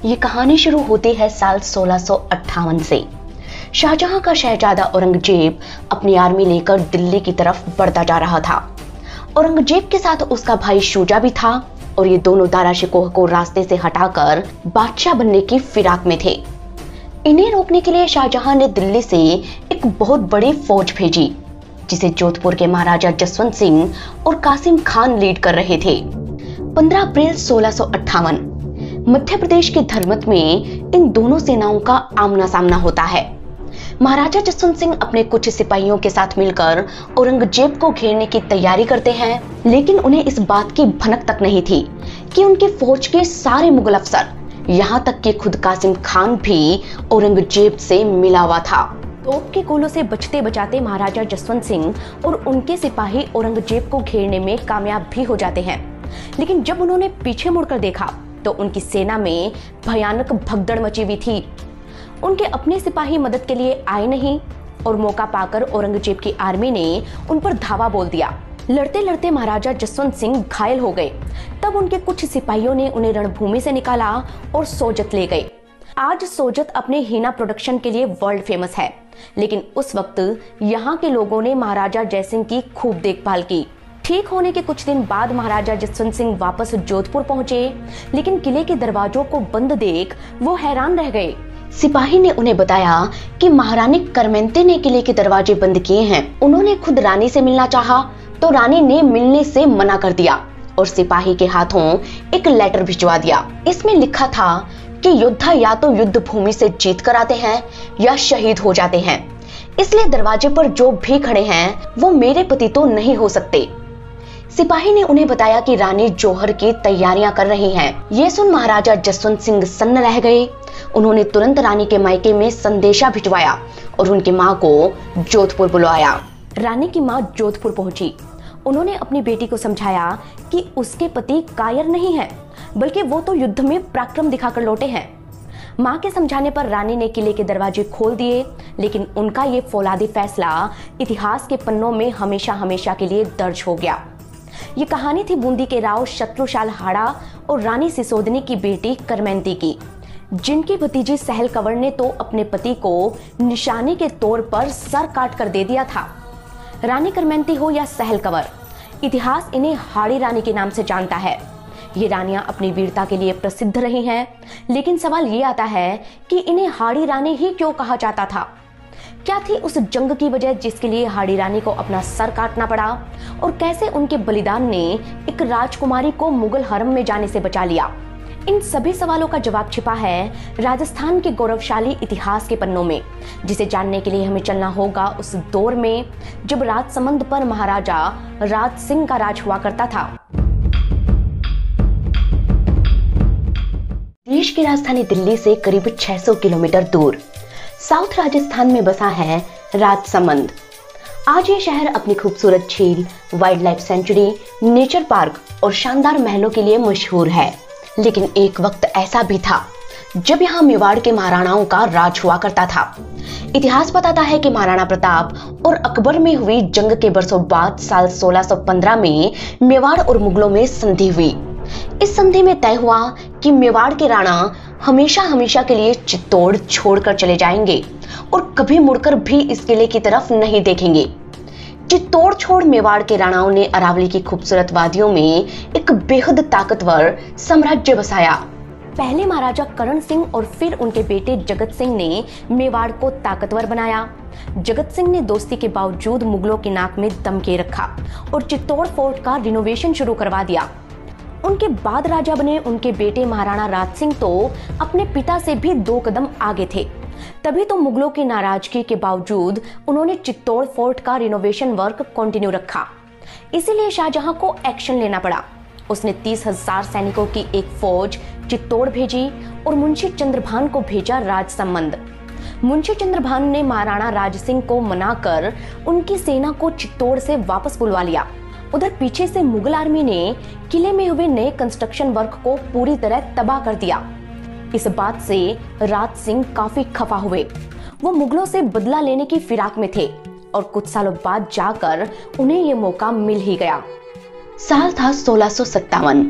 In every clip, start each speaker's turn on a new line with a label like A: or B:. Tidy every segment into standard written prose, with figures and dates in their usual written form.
A: ये कहानी शुरू होती है साल 1658 से। शाहजहां का शहजादा औरंगजेब अपनी आर्मी लेकर दिल्ली की तरफ बढ़ता जा रहा था। औरंगजेब के साथ उसका भाई शुजा भी था और ये दोनों दारा शिकोह को रास्ते से हटाकर बादशाह बनने की फिराक में थे। इन्हें रोकने के लिए शाहजहां ने दिल्ली से एक बहुत बड़ी फौज भेजी, जिसे जोधपुर के महाराजा जसवंत सिंह और कासिम खान लीड कर रहे थे। 15 अप्रैल 1658 मध्य प्रदेश के धर्मत में इन दोनों सेनाओं का आमना सामना होता है। महाराजा जसवंत सिंह अपने कुछ सिपाहियों के साथ मिलकर औरंगजेब को घेरने की तैयारी करते हैं, लेकिन उन्हें इस बात की भनक तक नहीं थी कि उनकी फौज के सारे मुगल अफसर, यहाँ तक कि खुद कासिम खान भी औरंगजेब से मिला हुआ था। तोप के गोलों से बचते बचाते महाराजा जसवंत सिंह और उनके सिपाही औरंगजेब को घेरने में कामयाब भी हो जाते हैं, लेकिन जब उन्होंने पीछे मुड़कर देखा तो उनकी सेना में भयानक भगदड़ मची हुई थी। उनके अपने सिपाही मदद के लिए आए नहीं और मौका पाकर औरंगजेब की आर्मी ने उन पर धावा बोल दिया। लड़ते लड़ते महाराजा जसवंत सिंह घायल हो गए। तब उनके कुछ सिपाहियों ने उन्हें रणभूमि से निकाला और सोजत ले गए। आज सोजत अपने हीना प्रोडक्शन के लिए वर्ल्ड फेमस है, लेकिन उस वक्त यहाँ के लोगों ने महाराजा जयसिंह की खूब देखभाल की। ठीक होने के कुछ दिन बाद महाराजा जसवंत सिंह वापस जोधपुर पहुंचे, लेकिन किले के दरवाजों को बंद देख वो हैरान रह गए। सिपाही ने उन्हें बताया कि महारानी करमेंते ने किले के दरवाजे बंद किए हैं। उन्होंने खुद रानी से मिलना चाहा तो रानी ने मिलने से मना कर दिया और सिपाही के हाथों एक लेटर भिजवा दिया। इसमें लिखा था कि योद्धा या तो युद्ध भूमि से जीत कर आते हैं या शहीद हो जाते हैं, इसलिए दरवाजे पर जो भी खड़े हैं वो मेरे पति तो नहीं हो सकते। सिपाही ने उन्हें बताया कि रानी जौहर की तैयारियां कर रही हैं। ये सुन महाराजा जसवंत सिंह सन्न रह गए। उन्होंने तुरंत रानी के मायके में संदेशा भिजवाया और उनकी मां को जोधपुर बुलवाया। रानी की मां जोधपुर पहुंची। उन्होंने अपनी बेटी को समझाया कि उसके पति कायर नहीं है, बल्कि वो तो युद्ध में पराक्रम दिखाकर लौटे हैं। मां के समझाने पर रानी ने किले के दरवाजे खोल दिए, लेकिन उनका ये फौलादी फैसला इतिहास के पन्नों में हमेशा हमेशा के लिए दर्ज हो गया। ये कहानी थी बूंदी के राव शत्रुशाल हाड़ा और रानी सिसोदनी की बेटी करमेंती की, जिनकी भतीजी सहल कंवर ने तो अपने पति को निशाने के तौर पर सर काट कर दे दिया था। रानी करमेंती हो या सहल कंवर, इतिहास इन्हें हाड़ी रानी के नाम से जानता है। ये रानियां अपनी वीरता के लिए प्रसिद्ध रही हैं, लेकिन सवाल ये आता है कि इन्हें हाड़ी रानी ही क्यों कहा जाता था? क्या थी उस जंग की वजह जिसके लिए हाड़ी रानी को अपना सर काटना पड़ा, और कैसे उनके बलिदान ने एक राजकुमारी को मुगल हरम में जाने से बचा लिया? इन सभी सवालों का जवाब छिपा है राजस्थान के गौरवशाली इतिहास के पन्नों में, जिसे जानने के लिए हमें चलना होगा उस दौर में जब राजसमंद पर महाराजा राज सिंह का राज हुआ करता था। देश की राजधानी दिल्ली से करीब 600 किलोमीटर दूर साउथ राजस्थान में बसा है राजसमंद। आज ये शहर अपनी खूबसूरत झील, wild life sanctuary, nature park और शानदार महलों के लिए मशहूर है। लेकिन एक वक्त ऐसा भी था जब यहाँ मेवाड़ के महाराणाओं का राज हुआ करता था। इतिहास बताता है कि महाराणा प्रताप और अकबर में हुई जंग के बरसों बाद साल 1615 में मेवाड़ और मुगलों में संधि हुई। इस संधि में तय हुआ कि मेवाड़ के राणा हमेशा हमेशा के लिए चित्तौड़ छोड़कर चले जाएंगे और कभी मुड़कर भी इस किले की तरफ नहीं देखेंगे। चित्तौड़ छोड़ मेवाड़ के राणाओं ने अरावली की खूबसूरत वादियों में एक बेहद ताकतवर साम्राज्य बसाया। पहले महाराजा करण सिंह और फिर उनके बेटे जगत सिंह ने मेवाड़ को ताकतवर बनाया। जगत सिंह ने दोस्ती के बावजूद मुगलों की नाक में दम के रखा और चित्तौड़ फोर्ट का रिनोवेशन शुरू करवा दिया। उनके बाद राजा बने उनके बेटे महाराणा राज सिंह तो अपने पिता से भी 2 कदम आगे थे। तभी तो मुगलों की नाराजगी के बावजूद उन्होंने चित्तौड़ फोर्ट का रिनोवेशन वर्क कंटिन्यू रखा। इसीलिए शाहजहां को एक्शन लेना पड़ा। उसने 30,000 सैनिकों की एक फौज चित्तौड़ भेजी और मुंशी चंद्रभान को भेजा राजसमंद। मुंशी चंद्रभान ने महाराणा राज सिंह को मनाकर उनकी सेना को चित्तौड़ से वापस बुलवा लिया। उधर पीछे से मुगल आर्मी ने किले में हुए नए कंस्ट्रक्शन वर्क को पूरी तरह तबाह कर दिया। इस बात से राज सिंह काफी खफा हुए। वो मुगलों से बदला लेने की फिराक में थे और कुछ सालों बाद जाकर उन्हें ये मौका मिल ही गया। साल था 1657।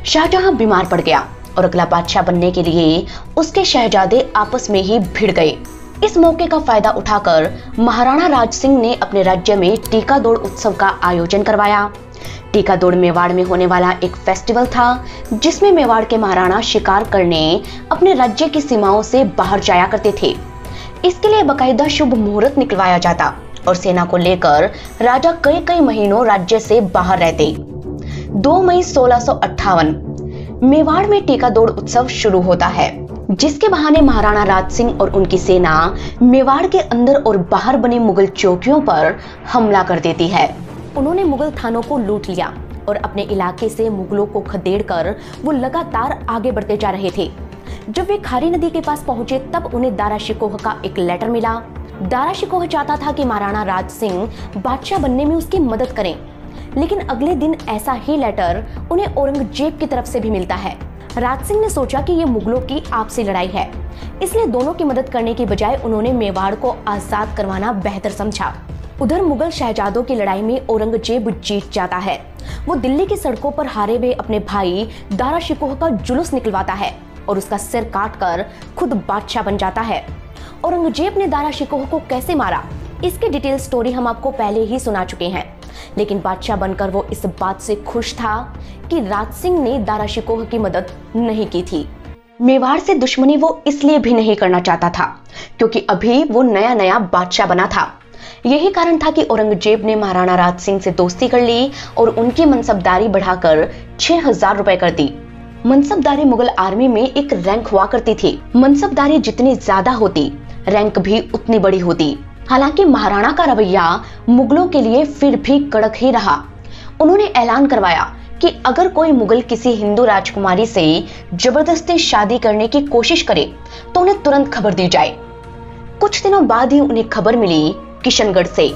A: शाहजहां बीमार पड़ गया और अगला बादशाह बनने के लिए उसके शहजादे आपस में ही भिड़ गए। इस मौके का फायदा उठाकर महाराणा राज सिंह ने अपने राज्य में टीका दौड़ उत्सव का आयोजन करवाया। टीका दौड़ मेवाड़ में होने वाला एक फेस्टिवल था जिसमें मेवाड़ के महाराणा शिकार करने अपने राज्य की सीमाओं से बाहर जाया करते थे। इसके लिए बाकायदा शुभ मुहूर्त निकलवाया जाता और सेना को लेकर राजा कई कई महीनों राज्य से बाहर रहते। 2 मई 1658 मेवाड़ में टीका दौड़ उत्सव शुरू होता है, जिसके बहाने महाराणा राज सिंह और उनकी सेना मेवाड़ के अंदर और बाहर बनी मुगल चौकियों पर हमला कर देती है। उन्होंने मुगल थानों को लूट लिया और अपने इलाके से मुगलों को खदेड़कर वो लगातार आगे बढ़ते जा रहे थे। जब वे खारी नदी के पास पहुंचे तब उन्हें दारा शिकोह का एक लेटर मिला। दारा शिकोह चाहता था कि महाराणा राज सिंह बादशाह बनने में उसकी मदद करें, लेकिन अगले दिन ऐसा ही लेटर उन्हें औरंगजेब की तरफ से भी मिलता है। राज सिंह ने सोचा कि ये मुगलों की आपसी लड़ाई है, इसलिए दोनों की मदद करने की बजाय उन्होंने मेवाड़ को आजाद करवाना बेहतर समझा। उधर मुगल शहजादों की लड़ाई में औरंगजेब जीत जाता है। वो दिल्ली की सड़कों पर हारे हुए अपने भाई दारा शिकोह का जुलूस निकलवाता है और उसका सिर काटकर खुद बादशाह बन जाता है। औरंगजेब ने दारा शिकोह को कैसे मारा, इसकी डिटेल स्टोरी हम आपको पहले ही सुना चुके हैं, लेकिन बादशाह बनकर वो इस बात से खुश था कि राज सिंह ने दारा शिकोह की मदद नहीं की थी। मेवाड़ से दुश्मनी वो इसलिए भी नहीं करना चाहता था क्योंकि अभी वो नया नया बादशाह बना था। यही कारण था कि औरंगजेब ने महाराणा राज सिंह से दोस्ती कर ली और उनकी मनसबदारी बढ़ाकर 6000 रुपए कर दी। मनसबदारी मुगल आर्मी में एक रैंक हुआ करती थी। मनसबदारी जितनी ज्यादा होती, रैंक भी उतनी बड़ी होती। हालांकि महाराणा का रवैया मुगलों के लिए फिर भी कड़क ही रहा। उन्होंने ऐलान करवाया कि अगर कोई मुगल किसी हिंदू राजकुमारी से जबरदस्ती शादी करने की कोशिश करे तो उन्हें तुरंत खबर दी जाए। कुछ दिनों बाद ही उन्हें खबर मिली किशनगढ़ से।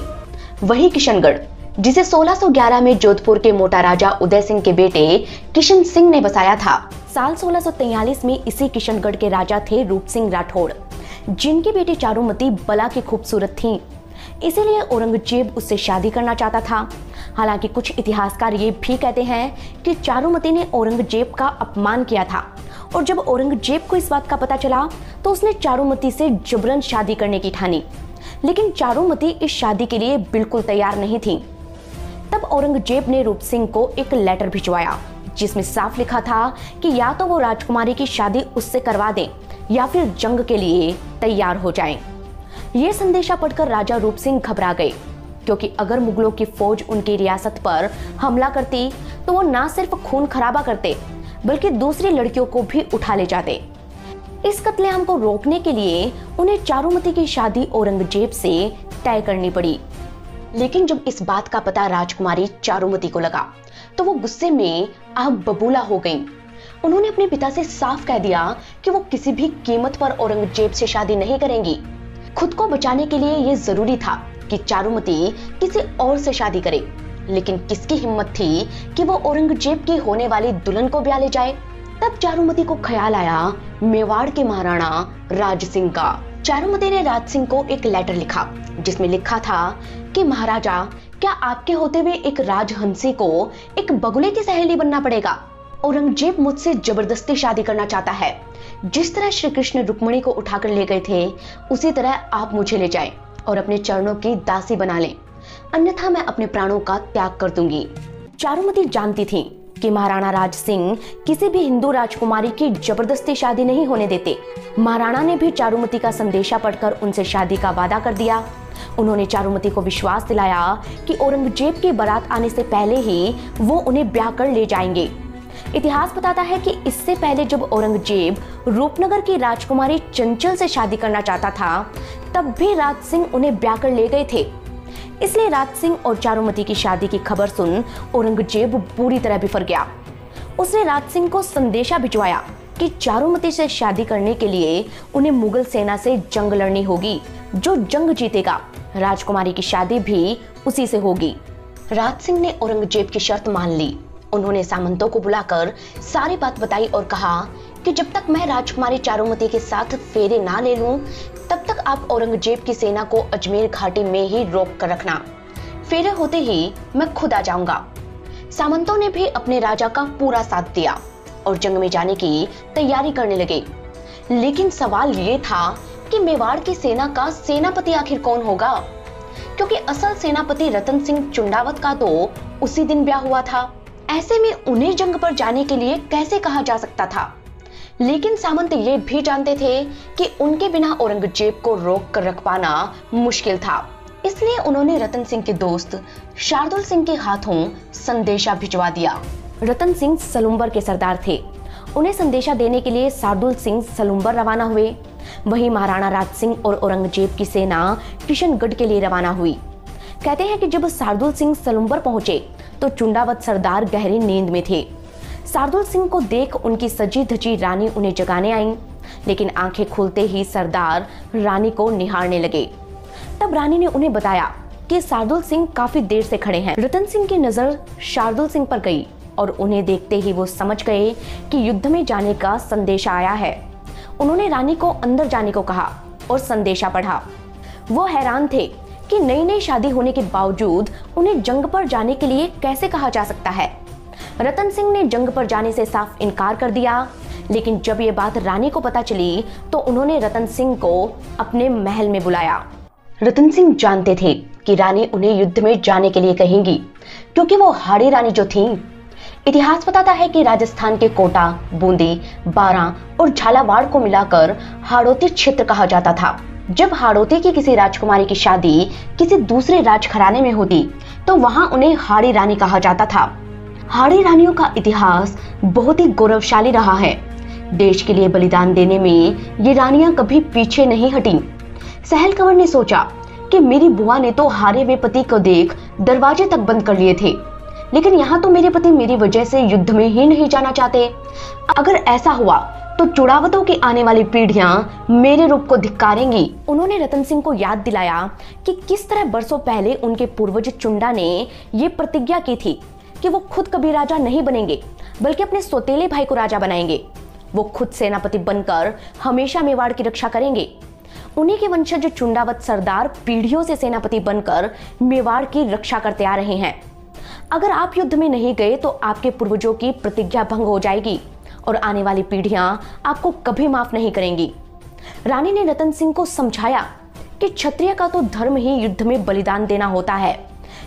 A: वही किशनगढ़ जिसे 1611 में जोधपुर के मोटा राजा उदय सिंह के बेटे किशन सिंह ने बसाया था। साल 1643 में इसी किशनगढ़ के राजा थे रूप सिंह राठौड़, जिनकी बेटी चारुमती बला की खूबसूरत थी, इसीलिए औरंगजेब उससे शादी करना चाहता था। हालांकि कुछ इतिहासकार ये भी कहते हैं कि चारुमती ने औरंगजेब का अपमान किया था और जब औरंगजेब को इस बात का पता चला तो उसने चारुमती से जबरन शादी करने की ठानी, लेकिन चारुमती इस शादी के लिए बिल्कुल तैयार नहीं थी। तब औरंगजेब ने रूप सिंह को एक लेटर भिजवाया जिसमें साफ लिखा था कि या तो वो राजकुमारी की शादी उससे करवा दें या फिर जंग के लिए तैयार हो जाएं। ये संदेशा पढ़कर राजा रूप सिंह घबरा गए, क्योंकि अगर मुगलों की फौज उनकी रियासत पर हमला करती तो वो ना सिर्फ खून खराबा करते बल्कि दूसरी लड़कियों को भी उठा ले जाते। इस कत्लेआम को रोकने के लिए उन्हें चारुमती की शादी औरंगजेब से तय करनी पड़ी। लेकिन जब इस बात का पता राजकुमारी चारुमती को लगा तो वो गुस्से में आग बबूला हो गईं। उन्होंने अपने पिता से साफ कह दिया कि वो किसी भी कीमत पर औरंगजेब से शादी नहीं करेंगी। खुद को बचाने के लिए ये जरूरी था कि चारुमती किसी और से शादी करे, लेकिन किसकी हिम्मत थी कि वो औरंगजेब की होने वाली दुल्हन को ब्याह ले जाए। तब चारुमती को ख्याल आया मेवाड़ के महाराणा राज सिंह का। चारुमती ने राज सिंह को एक लेटर लिखा जिसमें लिखा था कि महाराजा, क्या आपके होते हुए एक राजहंसी को एक बगुले की सहेली बनना पड़ेगा? औरंगजेब मुझसे जबरदस्ती शादी करना चाहता है। जिस तरह श्री कृष्ण रुक्मिणी को उठाकर ले गए थे उसी तरह आप मुझे ले जाएं और अपने चरणों की दासी बना लें, अन्यथा मैं अपने प्राणों का त्याग कर दूंगी। चारुमती जानती थी कि महाराणा राज सिंह किसी भी हिंदू राजकुमारी की जबरदस्ती शादी नहीं होने देते। महाराणा ने भी चारुमती का संदेशा पढ़कर उनसे शादी का वादा कर दिया। उन्होंने चारुमती को विश्वास दिलाया कि औरंगजेब की बारात आने से पहले ही वो उन्हें ब्याह कर ले जाएंगे। इतिहास बताता है कि इससे पहले जब औरंगजेब रूपनगर की राजकुमारी चंचल से शादी करना चाहता था तब भी राज सिंह उन्हें ब्याह कर ले गए थे। इसलिए राज सिंह और चारुमती की शादी की खबर सुन औरंगजेब पूरी तरह बिफर गया। उसने राज सिंह को संदेशा भिजवाया कि चारुमती से शादी करने के लिए उन्हें मुगल सेना से जंग लड़नी होगी। जो जंग जीतेगा राजकुमारी की शादी भी उसी से होगी। राज सिंह ने औरंगजेब की शर्त मान ली। उन्होंने सामंतों को बुलाकर सारी बात बताई और कहा कि जब तक मैं राजकुमारी चारुमती के साथ फेरे ना ले लूं तब तक आप औरंगजेब की सेना को अजमेर घाटी में ही रोक कर रखना। फेरे होते ही मैं खुद आ जाऊंगा। सामंतों ने भी अपने राजा का पूरा साथ दिया और जंग में जाने की तैयारी करने लगे। लेकिन सवाल ये था कि मेवाड़ की सेना का सेनापति आखिर कौन होगा, क्योंकि असल सेनापति रतन सिंह चुंडावत का तो उसी दिन ब्याह हुआ था। ऐसे में उन्हें जंग पर जाने के लिए कैसे कहा जा सकता था। लेकिन सामंत ये भी जानते थे कि उनके बिना औरंगजेब को रोक कर रख पाना मुश्किल था। इसलिए उन्होंने रतन सिंह के दोस्त शार्दुल सिंह के हाथों संदेशा भिजवा दिया। रतन सिंह सलुम्बर के सरदार थे। उन्हें संदेशा देने के लिए शार्दुल सिंह सलुम्बर रवाना हुए। वहीं महाराणा राज सिंह और औरंगजेब की सेना किशनगढ़ के लिए रवाना हुई। कहते हैं कि जब शार्दुल सिंह सलुम्बर पहुंचे तो चुंडावत सरदार गहरी नींद में थे। शार्दुल सिंह को देख उनकी सजी धजी रानी उन्हें जगाने आईं, लेकिन आंखें खुलते ही सरदार रानी को निहारने लगे। तब रानी ने उन्हें बताया कि शार्दुल सिंह काफी देर से खड़े हैं। रतन सिंह की नजर शार्दुल सिंह पर गई और उन्हें देखते ही वो समझ गए कि युद्ध में जाने का संदेशा आया है। उन्होंने रानी को अंदर जाने को कहा और संदेशा पढ़ा। वो हैरान थे कि नई नई शादी होने के बावजूद उन्हें जंग पर जाने के लिए कैसे कहा जा सकता है। रतन सिंह ने जंग पर जाने से साफ इनकार कर दिया। लेकिन जब ये बात रानी को पता चली तो उन्होंने रतन सिंह को अपने महल में बुलाया। रतन सिंह जानते थे कि रानी उन्हें युद्ध में जाने के लिए कहेंगी, क्योंकि वो हाड़ी रानी जो थी। इतिहास बताता है कि राजस्थान के कोटा, बूंदी, बारां और झालावाड़ को मिलाकर हाड़ौती क्षेत्र कहा जाता था। जब हाड़ौती की किसी राजकुमारी की शादी किसी दूसरे राजघराने में होती तो वहां उन्हें हाड़ी रानी कहा जाता था। हाड़ी रानियों का इतिहास बहुत ही गौरवशाली रहा है। देश के लिए बलिदान देने में ये रानियां कभी पीछे नहीं हटी। सहल कंवर ने सोचा कि मेरी बुआ ने तो हारे हुए पति को देख दरवाजे तक बंद कर लिए थे, लेकिन यहाँ तो मेरे पति मेरी वजह से युद्ध में ही नहीं जाना चाहते। अगर ऐसा हुआ तो चुड़ावतों की आने वाली पीढ़ियां मेरे रूप को धिक्कारेंगी। उन्होंने रतन सिंह को याद दिलाया कि किस तरह बरसों पहले उनके पूर्वज चुंडा ने ये प्रतिज्ञा की थी कि वो खुद कभी राजा नहीं बनेंगे, बल्कि अपने सौतेले भाई को राजा बनाएंगे। वो खुद सेनापति बनकर हमेशा मेवाड़ की रक्षा करेंगे। उन्हीं के वंशज चुंडावत सरदार पीढ़ियों से सेनापति बनकर मेवाड़ की रक्षा करते आ रहे हैं। अगर आप युद्ध में नहीं गए तो आपके पूर्वजों की प्रतिज्ञा भंग हो जाएगी और आने वाली पीढ़ियां आपको कभी माफ नहीं करेंगी। रानी ने रतन सिंह को समझाया कि क्षत्रिय का तो धर्म ही युद्ध में बलिदान देना होता है,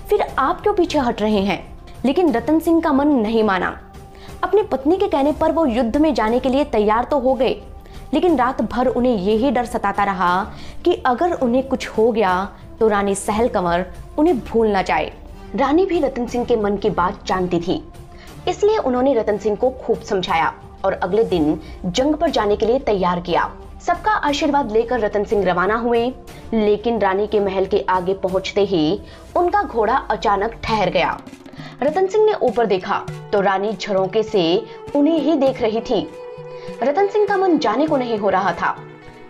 A: फिर आप क्यों पीछे हट रहे हैं। लेकिन रतन सिंह का मन नहीं माना। अपनी पत्नी के कहने पर वो युद्ध में जाने के लिए तैयार तो हो गए, लेकिन रात भर उन्हें यही डर सताता रहा कि अगर उन्हें कुछ हो गया तो रानी सहल कंवर उन्हें भूल ना जाए। रानी भी रतन सिंह के मन की बात जानती थी, इसलिए उन्होंने रतन सिंह को खूब समझाया और अगले दिन जंग पर जाने के लिए तैयार किया। सबका आशीर्वाद लेकर रतन सिंह रवाना हुए, लेकिन रानी के महल के आगे पहुंचते ही उनका घोड़ा अचानक ठहर गया। रतन सिंह ने ऊपर देखा तो रानी झरोके से उन्हें ही देख रही थी। रतन सिंह का मन जाने को नहीं हो रहा था।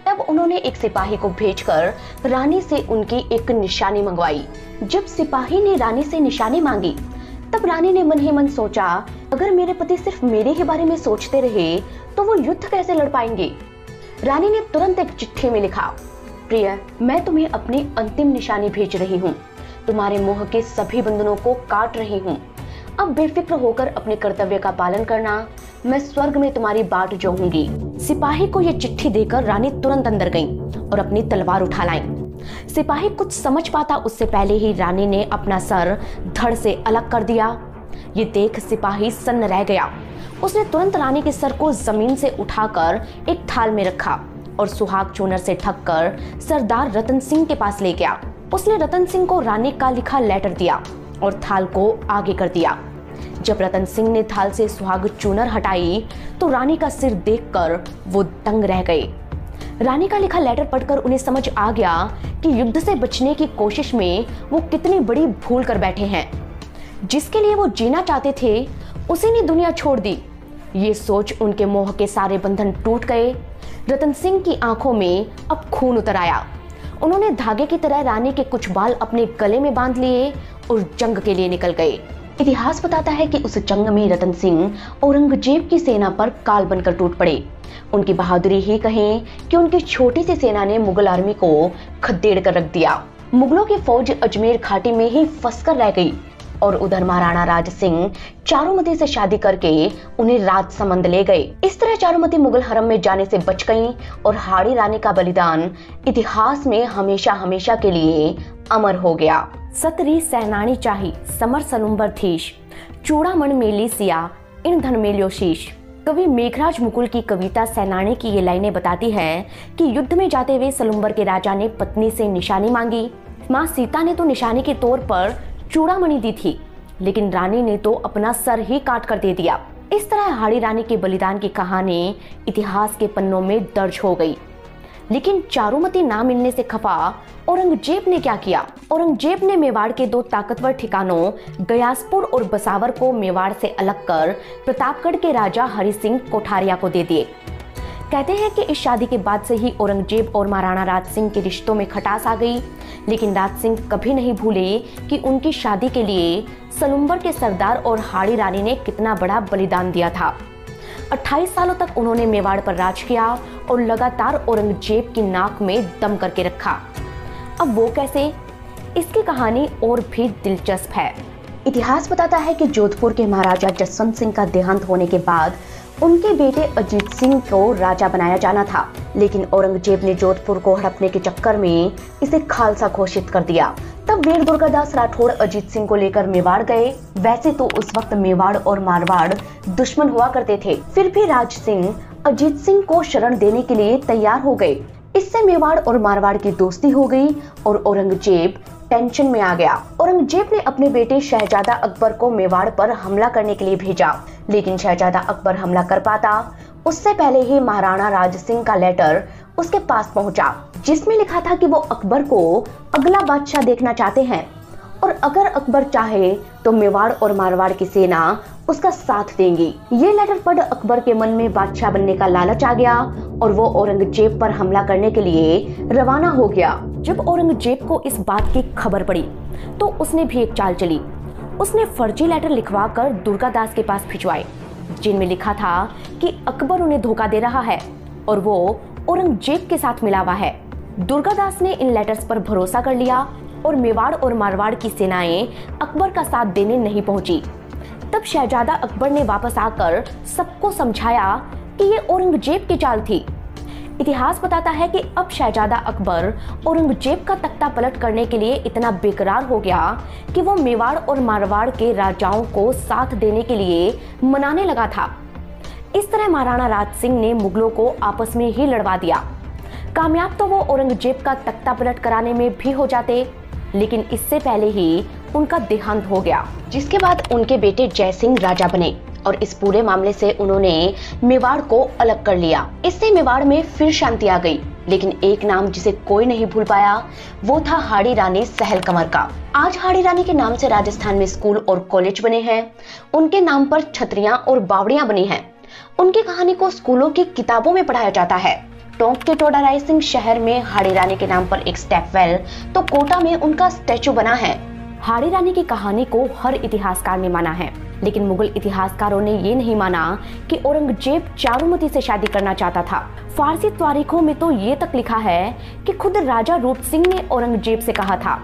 A: तब उन्होंने एक सिपाही को भेजकर रानी से उनकी एक निशानी मंगवाई। जब सिपाही ने रानी से निशानी मांगी तब रानी ने मन ही मन सोचा, अगर मेरे पति सिर्फ मेरे ही बारे में सोचते रहे तो वो युद्ध कैसे लड़ पाएंगे। रानी ने तुरंत एक चिट्ठी में लिखा, प्रिय, मैं तुम्हें अपनी अंतिम निशानी भेज रही हूँ। तुम्हारे मोह के सभी बंधनों को काट रही हूँ। अब बेफिक्र होकर अपने कर्तव्य का पालन करना। मैं स्वर्ग में तुम्हारी बाट जोहूंगी। सिपाही को यह चिट्ठी देकर रानी तुरंत अंदर गईं और अपनी तलवार उठा लाईं। सिपाही कुछ समझ पाता उससे पहले ही रानी ने अपना सर धड़ से अलग कर दिया। ये देख सिपाही सन्न रह गया। उसने तुरंत रानी के सर को जमीन से उठाकर एक थाल में रखा और सुहाग चूनर से ढककर सरदार रतन सिंह के पास ले गया। उसने रतन सिंह को रानी का लिखा लेटर दिया और थाल को आगे कर दिया। जब रतन सिंह ने थाल से सुहाग चूनर हटाई तो रानी का सिर देखकर वो दंग रह गए। रानी का लिखा लेटर पढ़कर उन्हें समझ आ गया कि युद्ध से बचने की कोशिश में वो कितनी बड़ी भूल कर बैठे हैं। जिसके लिए वो जीना चाहते थे उसी ने दुनिया छोड़ दी। ये सोच उनके मोह के सारे बंधन टूट गए। रतन सिंह की आंखों में अब खून उतर आया। उन्होंने धागे की तरह रानी के कुछ बाल अपने गले में बांध लिए और जंग के लिए निकल गए। इतिहास बताता है कि उस जंग में रतन सिंह औरंगजेब की सेना पर काल बनकर टूट पड़े। उनकी बहादुरी ही कहें कि उनकी छोटी सी सेना ने मुगल आर्मी को खदेड़ कर रख दिया। मुगलों की फौज अजमेर घाटी में ही फंसकर रह गई। और उधर महाराणा राज सिंह चारुमती से शादी करके उन्हें राजसमंद ले गए। इस तरह चारुमती मुगल हरम में जाने से बच गईं और हाड़ी रानी का बलिदान इतिहास में हमेशा हमेशा के लिए अमर हो गया।
B: सतरी सैनानी चाही समर सलुम्बर थीश, चूड़ामण मेली सिया इन धन मेलियो शीश। कवि मेघराज मुकुल की कविता सैनानी की ये लाइनें बताती है कि युद्ध में जाते हुए सलुम्बर के राजा ने पत्नी से निशानी मांगी। माँ सीता ने तो निशानी के तौर पर चूड़ामणि दी थी, लेकिन रानी ने तो अपना सर ही काट कर दे दिया। इस तरह हाड़ी रानी के बलिदान की कहानी इतिहास के पन्नों में दर्ज हो गई। लेकिन चारुमती ना मिलने से खफा औरंगजेब ने क्या किया? औरंगजेब ने मेवाड़ के दो ताकतवर ठिकानों गयासपुर और बसावर को मेवाड़ से अलग कर प्रतापगढ़ के राजा हरि सिंह कोठारिया को दे दिए। कहते हैं कि इस शादी के बाद से ही औरंगजेब और महाराणा राज सिंह के रिश्तों में खटास आ गई। लेकिन राज सिंह कभी नहीं भूले कि उनकी शादी के लिए सलुम्बर के सरदार और हाड़ी रानी ने कितना बड़ा बलिदान दिया था। 28 सालों तक उन्होंने मेवाड़ पर राज किया और लगातार औरंगजेब की नाक में दम करके रखा। अब वो कैसे? इसकी कहानी और भी दिलचस्प है।
A: इतिहास बताता है कि जोधपुर के महाराजा जसवंत सिंह का देहांत होने के बाद उनके बेटे अजीत सिंह को राजा बनाया जाना था, लेकिन औरंगजेब ने जोधपुर को हड़पने के चक्कर में इसे खालसा घोषित कर दिया। तब वीर दुर्गादास राठौड़ अजीत सिंह को लेकर मेवाड़ गए। वैसे तो उस वक्त मेवाड़ और मारवाड़ दुश्मन हुआ करते थे, फिर भी राज सिंह अजीत सिंह को शरण देने के लिए तैयार हो गए। इससे मेवाड़ और मारवाड़ की दोस्ती हो गई और औरंगजेब टेंशन में आ गया। औरंगजेब ने अपने बेटे शहजादा अकबर को मेवाड़ पर हमला करने के लिए भेजा, लेकिन शहजादा अकबर हमला कर पाता उससे पहले ही महाराणा राज सिंह का लेटर उसके पास पहुंचा, जिसमें लिखा था कि वो अकबर को अगला बादशाह देखना चाहते हैं और अगर अकबर चाहे तो मेवाड़ और मारवाड़ की सेना उसका साथ देंगी। ये लेटर पढ़ अकबर के मन में बादशाह बनने का लालच आ गया और वो औरंगजेब पर हमला करने के लिए रवाना हो गया।
B: जब औरंगजेब को इस बात की खबर पड़ी तो उसने भी एक चाल चली। उसने फर्जी लेटर लिखवा कर दुर्गादास के पास भिजवाए, जिनमें लिखा था कि अकबर उन्हें धोखा दे रहा है और वो औरंगजेब के साथ मिला हुआ है। दुर्गादास ने इन लेटर्स पर भरोसा कर लिया और मेवाड़ और मारवाड़ की सेनाएं अकबर का साथ देने नहीं पहुंची। तब शहजादा अकबर ने वापस आकर सबको समझाया कि ये औरंगजेब की चाल थी। इतिहास बताता है कि अब शहजादा अकबर औरंगजेब का तख्ता पलट करने के लिए इतना बेकरार हो गया कि वो मेवाड़ और मारवाड़ के राजाओं को साथ देने के लिए मनाने लगा था। इस तरह महाराणा राज सिंह ने मुगलों को आपस में ही लड़वा दिया। कामयाब तो वो औरंगजेब का तख्ता पलट कराने में भी हो जाते, लेकिन इससे पहले ही उनका देहांत हो गया,
A: जिसके बाद उनके बेटे जय सिंह राजा बने और इस पूरे मामले से उन्होंने मेवाड़ को अलग कर लिया। इससे मेवाड़ में फिर शांति आ गई। लेकिन एक नाम जिसे कोई नहीं भूल पाया वो था हाड़ी रानी सहल कंवर का। आज हाड़ी रानी के नाम से राजस्थान में स्कूल और कॉलेज बने हैं। उनके नाम पर छतरियां और बावड़ियां बनी हैं। उनकी कहानी को स्कूलों की किताबों में पढ़ाया जाता है। टोंक के टोडा रायसिंह शहर में हाड़ी रानी के नाम पर एक स्टेपवेल, तो कोटा में उनका स्टैचू बना है।
B: हाड़ी रानी की कहानी को हर इतिहासकार ने माना है, लेकिन मुगल इतिहासकारों ने ये नहीं माना कि औरंगजेब चारुमती से शादी करना चाहता था। फारसी तारीखों में तो ये तक लिखा है कि खुद राजा रूप सिंह ने औरंगजेब से कहा था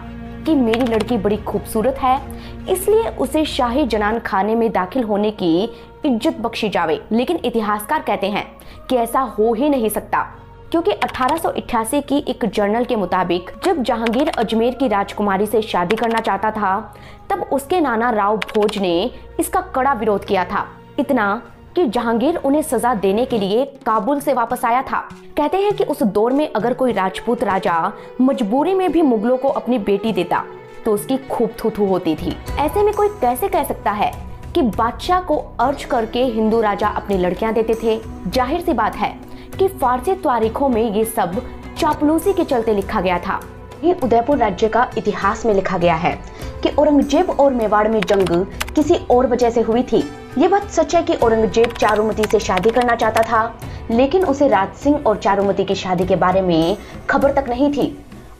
B: कि मेरी लड़की बड़ी खूबसूरत है, इसलिए उसे शाही जनान खाने में दाखिल होने की इज्जत बख्शी जावे। लेकिन इतिहासकार कहते हैं कि ऐसा हो ही नहीं सकता, क्योंकि 1888 की एक जर्नल के मुताबिक जब जहांगीर अजमेर की राजकुमारी से शादी करना चाहता था, तब उसके नाना राव भोज ने इसका कड़ा विरोध किया था। इतना कि जहांगीर उन्हें सजा देने के लिए काबुल से वापस आया था। कहते हैं कि उस दौर में अगर कोई राजपूत राजा मजबूरी में भी मुगलों को अपनी बेटी देता तो उसकी खूब थू-थू होती थी। ऐसे में कोई कैसे कह सकता है कि बादशाह को अर्ज करके हिंदू राजा अपनी लड़कियां देते थे? जाहिर सी बात है कि फारसी तारीखों में ये सब चापलूसी के चलते लिखा गया था।
A: ये उदयपुर राज्य का इतिहास में लिखा गया है कि औरंगजेब और मेवाड़ में जंग किसी और वजह से हुई थी। ये बात सच है कि औरंगजेब चारुमती से शादी करना चाहता था, लेकिन उसे राज सिंह और चारुमती की शादी के बारे में खबर तक नहीं थी।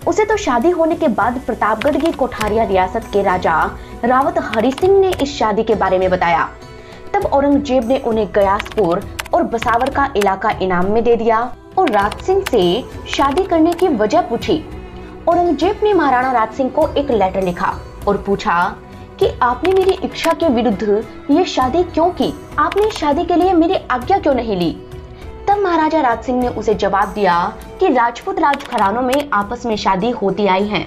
A: उसे तो शादी होने के बाद प्रतापगढ़ की कोठारिया रियासत के राजा रावत हरि सिंह ने इस शादी के बारे में बताया। तब औरंगजेब ने उन्हें गयासपुर और बसावर का इलाका इनाम में दे दिया और राज सिंह से शादी करने की वजह पूछी। औरंगजेब ने महाराणा राज सिंह को एक लेटर लिखा और पूछा कि आपने मेरी इच्छा के विरुद्ध ये शादी क्यों की? आपने शादी के लिए मेरी आज्ञा क्यों नहीं ली? तब महाराजा राज सिंह ने उसे जवाब दिया कि राजपूत राजघरानों में आपस में शादी होती आई है।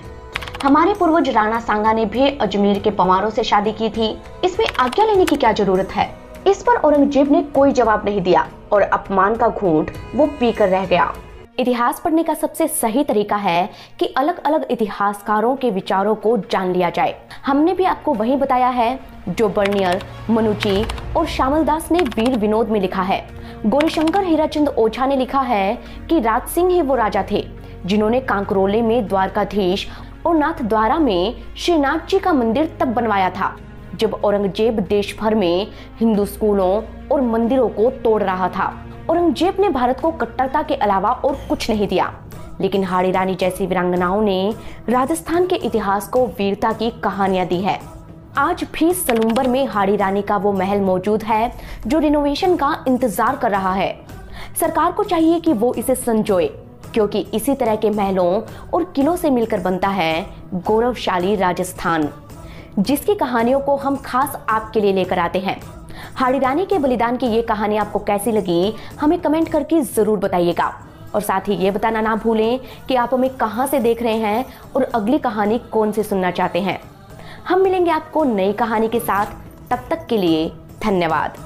A: हमारे पूर्वज राणा सांगा ने भी अजमेर के पंवारों से शादी की थी, इसमें आज्ञा लेने की क्या जरूरत है? इस पर औरंगजेब ने कोई जवाब नहीं दिया और अपमान का घूंट वो पीकर रह गया।
B: इतिहास पढ़ने का सबसे सही तरीका है कि अलग अलग इतिहासकारों के विचारों को जान लिया जाए। हमने भी आपको वही बताया है जो बर्नियर, मनुची और श्यामलदास ने वीर विनोद में लिखा है। गौरीशंकर हीराचंद ओझा ने लिखा है कि राज सिंह ही वो राजा थे जिन्होंने कांकरोले में द्वारकाधीश और नाथद्वारा में श्रीनाथ जी का मंदिर तब बनवाया था जब औरंगजेब देश भर में हिंदू स्कूलों और मंदिरों को तोड़ रहा था। औरंगजेब ने भारत को कट्टरता के अलावा और कुछ नहीं दिया, लेकिन हाड़ी रानी जैसी वीरांगनाओं ने राजस्थान के इतिहास को वीरता की कहानियां दी है। आज भी सलूम्बर में हाड़ी रानी का वो महल मौजूद है जो रिनोवेशन का इंतजार कर रहा है। सरकार को चाहिए कि वो इसे संजोए, क्योंकि इसी तरह के महलों और किलों से मिलकर बनता है गौरवशाली राजस्थान, जिसकी कहानियों को हम खास आपके लिए लेकर आते हैं। हाड़ी रानी के बलिदान की ये कहानी आपको कैसी लगी, हमें कमेंट करके जरूर बताइएगा और साथ ही ये बताना ना भूलें कि आप हमें कहां से देख रहे हैं और अगली कहानी कौन सी सुनना चाहते हैं। हम मिलेंगे आपको नई कहानी के साथ, तब तक के लिए धन्यवाद।